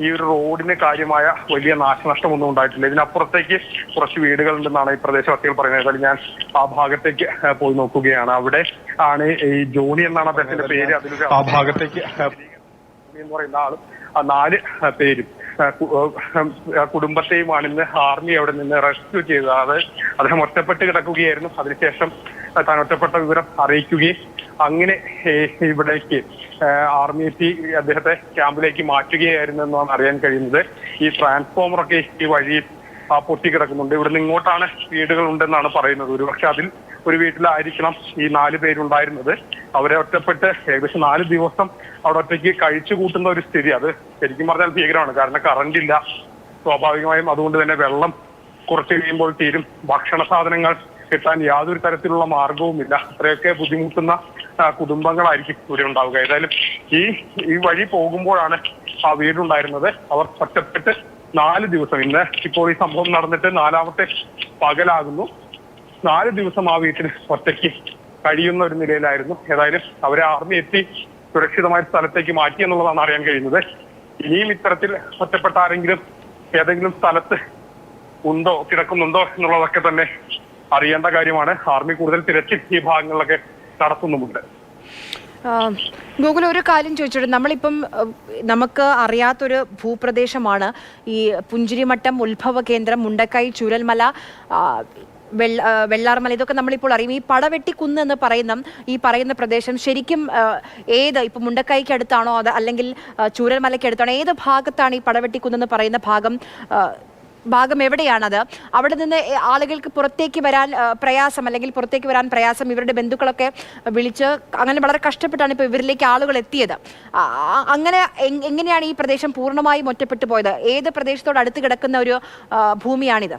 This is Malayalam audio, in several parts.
ഈ ഒരു റോഡിന് കാര്യമായ വലിയ നാശനഷ്ടമൊന്നും ഉണ്ടായിട്ടില്ല. ഇതിനപ്പുറത്തേക്ക് കുറച്ച് വീടുകളുണ്ടെന്നാണ് ഈ പ്രദേശവാസികൾ പറയുന്നത്. ഏതായാലും ഞാൻ ആ ഭാഗത്തേക്ക് പോയി നോക്കുകയാണ്. അവിടെ ആണ് ഈ ജോണി എന്നാണ് അദ്ദേഹത്തിന്റെ പേര്. അതിലൊരു ആ ഭാഗത്തേക്ക് എന്ന് പറയുന്ന ആളും 4 പേരും കുടുംബത്തെയുമാണ് ഇന്ന് ആർമി അവിടെ നിന്ന് റെസ്ക്യൂ ചെയ്തത്. അത് അദ്ദേഹം ഒറ്റപ്പെട്ട് കിടക്കുകയായിരുന്നു. അതിനുശേഷം താൻ ഒറ്റപ്പെട്ട വിവരം അറിയിക്കുകയും അങ്ങനെ ഇവിടേക്ക് ആർമി എത്തി അദ്ദേഹത്തെ ക്യാമ്പിലേക്ക് മാറ്റുകയായിരുന്നു എന്നാണ് അറിയാൻ കഴിയുന്നത്. ഈ ട്രാൻസ്ഫോമറൊക്കെ ഈ വഴിയിൽ പൊട്ടിക്കിടക്കുന്നുണ്ട്. ഇവിടുന്ന് ഇങ്ങോട്ടാണ് വീടുകൾ ഉണ്ടെന്നാണ് പറയുന്നത്. ഒരുപക്ഷെ അതിൽ ഒരു വീട്ടിലായിരിക്കണം ഈ 4 പേരുണ്ടായിരുന്നത്. അവരെ ഒറ്റപ്പെട്ട് ഏകദേശം 4 ദിവസം അവിടെ ഒറ്റയ്ക്ക് കഴിച്ചു കൂട്ടുന്ന ഒരു സ്ഥിതി, അത് ശരിക്കും പറഞ്ഞാൽ ഭീകരമാണ്. കാരണം കറണ്ട് ഇല്ല സ്വാഭാവികമായും. അതുകൊണ്ട് തന്നെ വെള്ളം കുറച്ച് കഴിയുമ്പോൾ തീരും. ഭക്ഷണ സാധനങ്ങൾ കിട്ടാൻ യാതൊരു തരത്തിലുള്ള മാർഗവുമില്ല. അത്രയൊക്കെ ബുദ്ധിമുട്ടുന്ന കുടുംബങ്ങളായിരിക്കും ഇവിടെ ഉണ്ടാവുക. ഏതായാലും ഈ വഴി പോകുമ്പോഴാണ് ആ വീടുണ്ടായിരുന്നത്. അവർ ഒറ്റപ്പെട്ട് 4 ദിവസം, ഇന്ന് ഇപ്പോൾ ഈ സംഭവം നടന്നിട്ട് 4ാമത്തെ പകലാകുന്നു, 4 ദിവസം ആ വീട്ടിൽ ഒറ്റയ്ക്ക് കഴിയുന്ന ഒരു നിലയിലായിരുന്നു. ഏതായാലും അവരെ ആർമി എത്തി സുരക്ഷിതമായ സ്ഥലത്തേക്ക് മാറ്റി എന്നുള്ളതാണ് അറിയാൻ കഴിയുന്നത്. ഇനിയും ഇത്തരത്തിൽ ഒറ്റപ്പെട്ട ആരെങ്കിലും ഏതെങ്കിലും സ്ഥലത്ത് ഉണ്ടോ, കിടക്കുന്നുണ്ടോ എന്നുള്ളതൊക്കെ തന്നെ അറിയേണ്ട കാര്യമാണ്. ആർമി കൂടുതൽ തിരച്ചിൽ ഈ ഭാഗങ്ങളിലൊക്കെ നടത്തുന്നുമുണ്ട്. ഗൂഗിൾ ഒരു കാര്യം ചോദിച്ചോട്ടെ, നമ്മളിപ്പം നമുക്ക് അറിയാത്തൊരു ഭൂപ്രദേശമാണ് ഈ പുഞ്ചിരിമട്ടം ഉത്ഭവ കേന്ദ്രം, മുണ്ടക്കൈ, ചൂരൽമല, വെള്ളാർമല, ഇതൊക്കെ നമ്മളിപ്പോൾ അറിയും. ഈ പടവെട്ടിക്കുന്ന് എന്ന് പറയുന്ന പ്രദേശം ശരിക്കും ഇപ്പൊ മുണ്ടക്കൈക്ക് അടുത്താണോ അത് അല്ലെങ്കിൽ ചൂരൽമലയ്ക്ക് അടുത്താണോ, ഏത് ഭാഗത്താണ് ഈ പടവെട്ടിക്കുന്ന് എന്ന് പറയുന്ന ഭാഗം എവിടെയാണത്? അവിടെ നിന്ന് ആളുകൾക്ക് പുറത്തേക്ക് വരാൻ പ്രയാസം, ഇവരുടെ ബന്ധുക്കളൊക്കെ വിളിച്ച് അങ്ങനെ വളരെ കഷ്ടപ്പെട്ടാണ് ഇപ്പോൾ ഇവരിലേക്ക് ആളുകൾ എത്തിയത്. അങ്ങനെ എങ്ങനെയാണ് ഈ പ്രദേശം പൂർണ്ണമായും ഒറ്റപ്പെട്ടു പോയത്? ഏത് പ്രദേശത്തോട് അടുത്ത് കിടക്കുന്ന ഒരു ഭൂമിയാണിത്?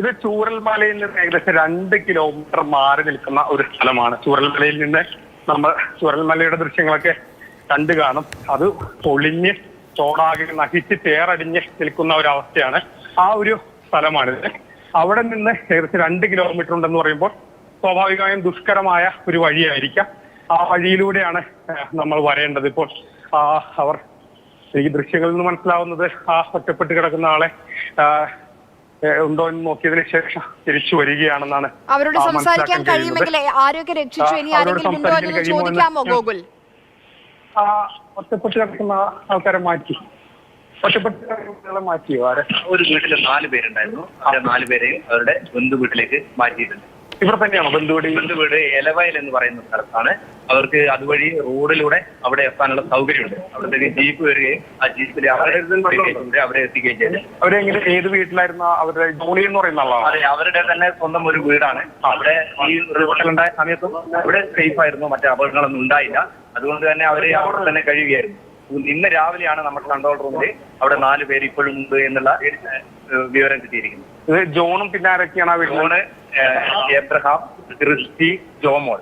ഇത് ചൂരൽമലയിൽ നിന്ന് ഏകദേശം 2 കിലോമീറ്റർ മാറി നിൽക്കുന്ന ഒരു സ്ഥലമാണ്. ചൂരൽമലയിൽ നിന്ന് നമ്മൾ ചൂരൽമലയുടെ ദൃശ്യങ്ങളൊക്കെ കണ്ടു കാണും. അത് പൊളിഞ്ഞ് തോടാകെ നശിച്ച് ചേറടിഞ്ഞ് നിൽക്കുന്ന ഒരവസ്ഥയാണ്. ആ ഒരു സ്ഥലമാണിത്. അവിടെ നിന്ന് ഏകദേശം 2 കിലോമീറ്റർ ഉണ്ടെന്ന് പറയുമ്പോൾ സ്വാഭാവികമായും ദുഷ്കരമായ ഒരു വഴിയായിരിക്കാം. ആ വഴിയിലൂടെയാണ് നമ്മൾ വരേണ്ടത്. ഇപ്പോൾ അവർ ഈ ദൃശ്യങ്ങളിൽ നിന്ന് മനസ്സിലാവുന്നത് ആ ഒറ്റപ്പെട്ട് കിടക്കുന്ന ആളെ ഉണ്ടോ എന്ന് നോക്കിയതിനു ശേഷം തിരിച്ചു വരികയാണെന്നാണ്. അവരോട് സംസാരിക്കാൻ കഴിയുമെങ്കിൽ ആരോഗ്യ രക്ഷിച്ചു ഇനി ആരെങ്കിലും ഉണ്ടോ എന്ന് ചോദിക്കാമോ ഗോകുൽ? ഒറ്റപ്പെട്ട് കിടക്കുന്ന ആൾക്കാരെ മാറ്റി, മാറ്റിയോ? ഒരു വീട്ടിൽ 4 പേരുണ്ടായിരുന്നു. ആ 4 പേരെയും അവരുടെ ബന്ധു വീട്ടിലേക്ക് മാറ്റിയിട്ടുണ്ട്. ഇവിടെ തന്നെയാണോ ബന്ധുവീട്? എലവയൽ എന്ന് പറയുന്ന സ്ഥലത്താണ്. അവർക്ക് അതുവഴി റോഡിലൂടെ അവിടെ എത്താനുള്ള സൗകര്യമുണ്ട്. അവിടത്തേക്ക് ജീപ്പ് വരികയും ആ ജീപ്പിൽ അവരെ എത്തിക്കുകയും ചെയ്തു. അവരെങ്ങനെ, ഏത് വീട്ടിലായിരുന്നു? അവരുടെ ജോണി എന്ന് പറയുന്ന ആളാണ്? അതെ, അവരുടെ തന്നെ സ്വന്തം ഒരു വീടാണ്. അവിടെ ഈ റിവോട്ടലുണ്ടായ സമയത്തും അവിടെ സേഫ് ആയിരുന്നു, മറ്റേ അപകടങ്ങളൊന്നും ഉണ്ടായില്ല. അതുകൊണ്ട് തന്നെ അവര് അവിടെ തന്നെ കഴിയുകയായിരുന്നു. ഇന്ന് രാവിലെയാണ് നമ്മുടെ കൺട്രോൾ റൂമിൽ അവിടെ 4 പേര് ഇപ്പോഴും ഉണ്ട് എന്നുള്ള വിവരം കിട്ടിയിരിക്കുന്നത്. ഇത് ജോണും പിന്നെ ആരൊക്കെയാണ്? ജോണ്, എബ്രഹാം, ക്രിസ്റ്റി, ജോമോൾ,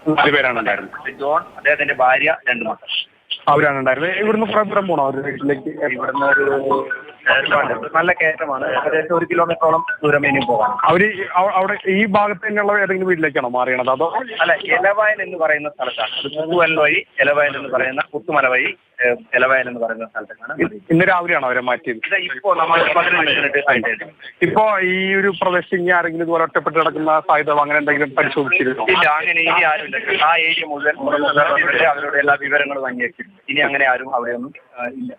4 പേരാണ് ഉണ്ടായിരുന്നത്. ജോൺ, അദ്ദേഹത്തിന്റെ ഭാര്യ, 2 മക്കൾ, അവരാണ് ഉണ്ടായിരുന്നത്. ഇവിടുന്ന് കുറെ ദൂരം പോകണം അവരുടെ വീട്ടിലേക്ക്? ഇവിടുന്ന് ഒരു നല്ല കയറ്റമാണ്. ഏകദേശം 1 കിലോമീറ്ററോളം ദൂരം ഇനിയും പോകാം. അവിടെ ഈ ഭാഗത്ത് തന്നെയുള്ള ഏതെങ്കിലും വീട്ടിലേക്കാണോ മാറിയണത്? അതോ അല്ല, എലവയൽ എന്ന് പറയുന്ന സ്ഥലത്താണ്. അത് പുത്തുവയൽ വഴി എലവയൽ എന്ന് പറയുന്ന, പുത്തുമല വഴി എലവയൽ എന്ന് പറയുന്ന സ്ഥലത്തേക്കാണ്. ഇന്ന് രാവിലെയാണോ അവരെ മാറ്റിയത്? ഇപ്പോ നമ്മൾ 15 മിനിറ്റ് കഴിഞ്ഞിട്ട്. ഇപ്പോ ഈ ഒരു പ്രദേശം ഇനി ആരെങ്കിലും ഇതുപോലെ ഒറ്റപ്പെട്ട് കിടക്കുന്ന സാധ്യത അങ്ങനെ എന്തെങ്കിലും പരിശോധിച്ചിരുന്നു? ഇല്ല, അങ്ങനെ ഇനി ആരുമില്ല. ആ ഏരിയ മുഴുവൻ അവരുടെ എല്ലാ വിവരങ്ങളും വാങ്ങിയിട്ടുണ്ട്. ഇനി അങ്ങനെ ആരും അവിടെയൊന്നും ഇല്ല.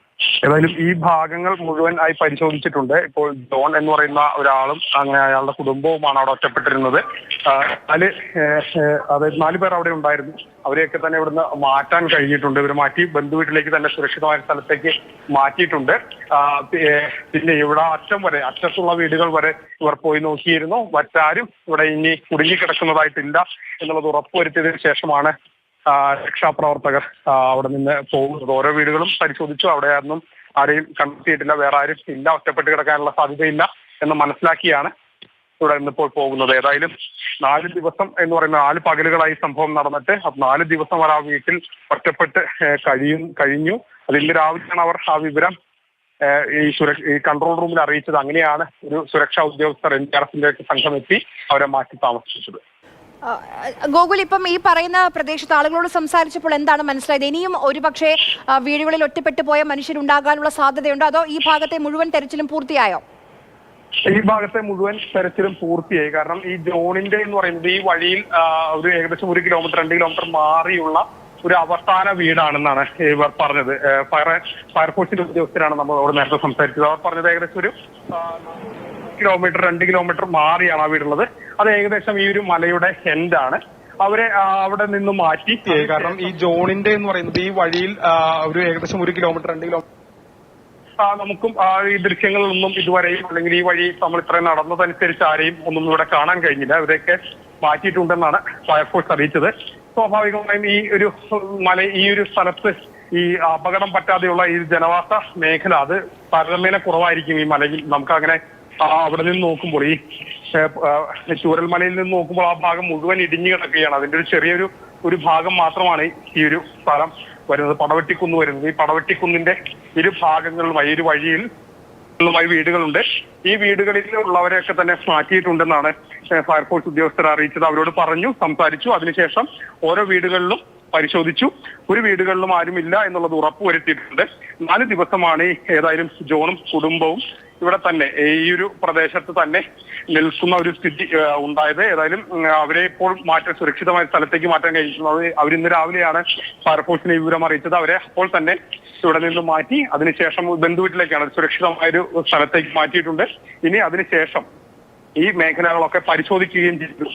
ഏതായാലും ഈ ഭാഗങ്ങൾ മുഴുവൻ ആയി പരിശോധിച്ചിട്ടുണ്ട്. ഇപ്പോൾ ജോൺ എന്ന് പറയുന്ന ഒരാളും അങ്ങനെ അയാളുടെ കുടുംബവുമാണ് അവിടെ ഒറ്റപ്പെട്ടിരുന്നത്. അതായത് 4 പേർ അവിടെ ഉണ്ടായിരുന്നു. അവരെയൊക്കെ തന്നെ ഇവിടുന്ന് മാറ്റാൻ കഴിഞ്ഞിട്ടുണ്ട്. ഇവർ മാറ്റി ബന്ധുവീട്ടിലേക്ക് തന്നെ സുരക്ഷിതമായ സ്ഥലത്തേക്ക് മാറ്റിയിട്ടുണ്ട്. പിന്നെ ഇവിടെ അറ്റത്തുള്ള വീടുകൾ വരെ ഇവർ പോയി നോക്കിയിരുന്നു. മറ്റാരും ഇവിടെ ഇനി കുടുങ്ങിക്കിടക്കുന്നതായിട്ടില്ല എന്നുള്ളത് ഉറപ്പുവരുത്തിയതിനു ശേഷമാണ് രക്ഷാപ്രവർത്തകർ അവിടെ നിന്ന് പോകുന്നത്. ഓരോ വീടുകളും പരിശോധിച്ചു. അവിടെയൊന്നും ആരെയും കണ്ടെത്തിയിട്ടില്ല. വേറെ ആരും ഇല്ല, ഒറ്റപ്പെട്ട് കിടക്കാനുള്ള സാധ്യതയില്ല എന്ന് മനസ്സിലാക്കിയാണ് ഇവിടെ ഇന്നിപ്പോൾ പോകുന്നത്. ഏതായാലും 4 ദിവസം എന്ന് പറയുന്ന 4 പകലുകളായി സംഭവം നടന്നിട്ട് 4 ദിവസം അവർ ആ വീട്ടിൽ ഒറ്റപ്പെട്ട് കഴിഞ്ഞു. അതിന് രാവിലെയാണ് അവർ ആ വിവരം ഈ കൺട്രോൾ റൂമിൽ അറിയിച്ചത്. അങ്ങനെയാണ് ഒരു സുരക്ഷാ ഉദ്യോഗസ്ഥർ NDRFന്റെ സംഘം എത്തി അവരെ മാറ്റി താമസിപ്പിച്ചത്. ഗോകുൽ, ഇപ്പം ഈ പറയുന്ന പ്രദേശത്ത് ആളുകളോട് സംസാരിച്ചപ്പോൾ എന്താണ് മനസ്സിലായത്? ഇനിയും ഒരുപക്ഷെ വീടുകളിൽ ഒറ്റപ്പെട്ടു പോയ മനുഷ്യരുണ്ടാകാനുള്ള സാധ്യതയുണ്ടോ, അതോ ഈ ഭാഗത്തെ മുഴുവൻ തെരച്ചിലും പൂർത്തിയായോ? ഈ ഭാഗത്തെ മുഴുവൻ തെരച്ചിലും പൂർത്തിയായി. കാരണം ഈ ജോണിന്റെ എന്ന് പറയുന്നത് ഈ വഴിയിൽ ഒരു ഏകദേശം 1 കിലോമീറ്റർ 2 കിലോമീറ്റർ മാറിയുള്ള ഒരു അവസാന വീടാണെന്നാണ് ഇവർ പറഞ്ഞത്. ഫയർഫോഴ്സിന്റെ ഉദ്യോഗസ്ഥരാണ് നമ്മളോട് നേരത്തെ സംസാരിച്ചത്. അവർ പറഞ്ഞത് ഏകദേശം ഒരു 2 കിലോമീറ്റർ മാറിയാണ് ആ വീടുള്ളത്. അത് ഏകദേശം ഈ ഒരു മലയുടെ എൻഡാണ്. അവരെ അവിടെ നിന്ന് മാറ്റി, കാരണം ഈ ജോണിന്റെ എന്ന് പറയുന്നത് ഈ വഴിയിൽ ഒരു ഏകദേശം 1 കിലോമീറ്റർ 2 കിലോമീറ്റർ നമുക്കും ഈ ദൃശ്യങ്ങളിലൊന്നും ഇതുവരെയും, അല്ലെങ്കിൽ ഈ വഴി നമ്മൾ ഇത്രയും നടന്നതനുസരിച്ച് ആരെയും ഒന്നും ഇവിടെ കാണാൻ കഴിഞ്ഞില്ല. ഇവരെയൊക്കെ മാറ്റിയിട്ടുണ്ടെന്നാണ് ഫയർഫോഴ്സ് അറിയിച്ചത്. സ്വാഭാവികമായും ഈ ഒരു സ്ഥലത്ത് ഈ അപകടം പറ്റാതെയുള്ള ഈ ജനവാസ മേഖല അത് താരതമ്യേന കുറവായിരിക്കും ഈ മലയിൽ. നമുക്ക് അങ്ങനെ അവിടെ നിന്ന് നോക്കുമ്പോൾ ഈ ചൂരൽമലയിൽ നിന്ന് നോക്കുമ്പോൾ ആ ഭാഗം മുഴുവൻ ഇടിഞ്ഞു കിടക്കുകയാണ്. അതിന്റെ ഒരു ചെറിയൊരു ഭാഗം മാത്രമാണ് ഈ ഒരു സ്ഥലം വരുന്നത്, പടവെട്ടിക്കുന്ന് വരുന്നത്. ഈ പടവെട്ടിക്കുന്നിന്റെ ഇരു ഭാഗങ്ങളുമായി ഒരു വഴിയിൽ വീടുകളുണ്ട്. ഈ വീടുകളിൽ ഉള്ളവരെയൊക്കെ തന്നെ മാറ്റിയിട്ടുണ്ടെന്നാണ് ഫയർഫോഴ്സ് ഉദ്യോഗസ്ഥർ അറിയിച്ചത്. അവരോട് സംസാരിച്ചു. അതിനുശേഷം ഓരോ വീടുകളിലും പരിശോധിച്ചു. ഒരു വീടുകളിലും ആരുമില്ല എന്നുള്ളത് ഉറപ്പുവരുത്തിയിട്ടുണ്ട്. 4 ദിവസമാണ് ഏതായാലും ജോണും കുടുംബവും ഇവിടെ തന്നെ ഈ ഒരു പ്രദേശത്ത് തന്നെ നിൽക്കുന്ന ഒരു സ്ഥിതി ഉണ്ടായത്. ഏതായാലും അവരെ ഇപ്പോൾ സുരക്ഷിതമായ സ്ഥലത്തേക്ക് മാറ്റാൻ കഴിയുന്നത് അവരിന്ന് രാവിലെയാണ് ഫയർഫോഴ്സിനെ വിവരം അറിയിച്ചത്. അവരെ അപ്പോൾ തന്നെ ഇവിടെ നിന്ന് മാറ്റി അതിനുശേഷം ബന്ധുവീട്ടിലേക്കാണ് സുരക്ഷിതമായൊരു സ്ഥലത്തേക്ക് മാറ്റിയിട്ടുണ്ട്. ഇനി അതിനുശേഷം ഈ മേഖലകളൊക്കെ പരിശോധിക്കുകയും ചെയ്തു.